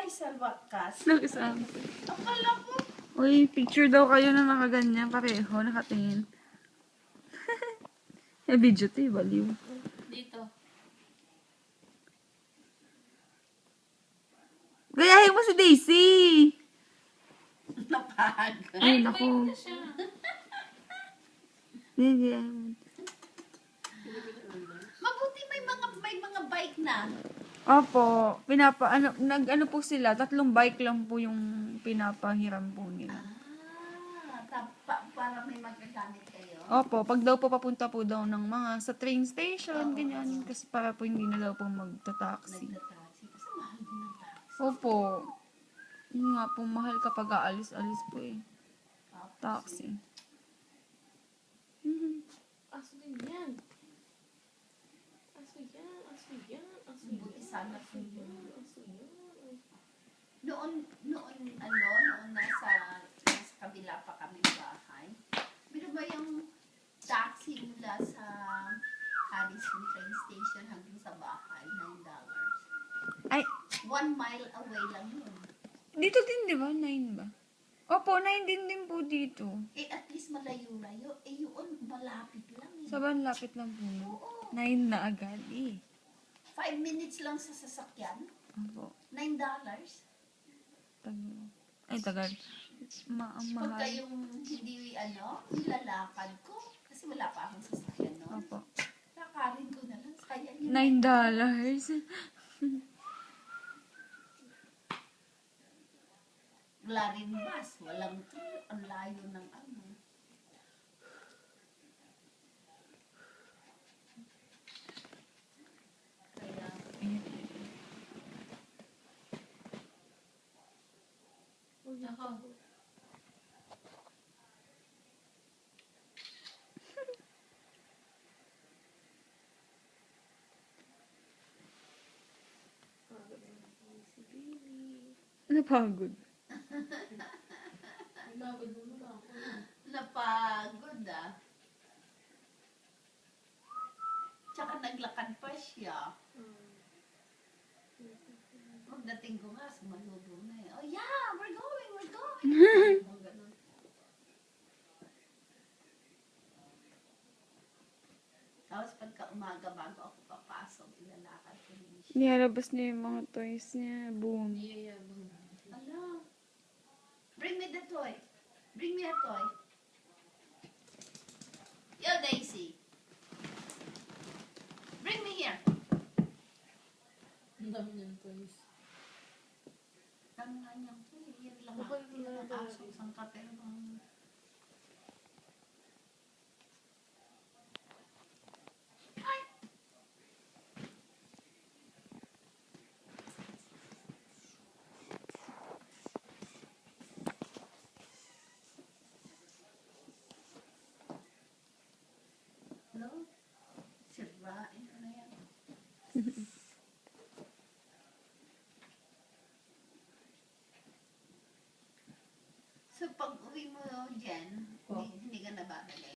sa wakas. Nag-isang. Akala ko. Uy, picture daw kayo na nakaganyan pareho, nakatingin. Video to, baliw. Dito. Gayahin mo si Daisy! Napagod. Ay, naku. Gayahin mo. Mabuti may mga bike na. Opo, nag-ano po sila, 3 bike lang po yung pinapahiram po nila. Para may magagamit kayo. Opo, pag daw po papunta po daw ng mga sa train station, ganyan. Kasi para po hindi na daw po magta-taxi. Nagtataxi. Kasi mahal din ang taxi. Opo. Yun nga po, mahal kapag aalis-alis po eh. Taxi. Aso din yan. Aso yan, aso yan, aso yan. Buti sana Aso yan, aso yan. Noon nasa kabila pa kami bahay. Pero ba yung taxi mula sa Harrison train station hanggang sa bahay, $9. Ay, 1 mile away lang yun. dito din di ba? 9 ba? Opo, 9 din po dito. Eh, at least malayo-layo. Eh, yun, malapit lang eh. Saban, lapit lang po yun. Oo. 9 na agad eh. 5 minutes lang sa sasakyan. Opo. $9. Ay, tagal. Ang mahal. Pagka yung hindi, nilalakad ko. Kasi wala pa akong sasakyan noon. Opo. Lakarin ko na lang. Kaya yun. $9. Wala rin bus. Walang tour. Ang layo ng ano. Kaya, Ako. Napagod. Nagod mo na ako. napagod ah. Tsaka naglakad pa siya. Pagdating ko nga, sumalubo na eh. Oh yeah, we're going. Mga ganun. Tapos pagka umaga bago ako papasok, ilalakad ko rin siya. Nilabas niya yung mga toys niya. Boom. Niyayabang. Ala, bring me the toy. Bring me a toy. Yo, Daisy. Bring me here. Ang dami niyang toys. Ang nga niyang toy. Yan lang Bakit ako. Yan ang wala aso. Isang kapero. Hello? Sirain ko na yan. So, pag uwi mo dyan,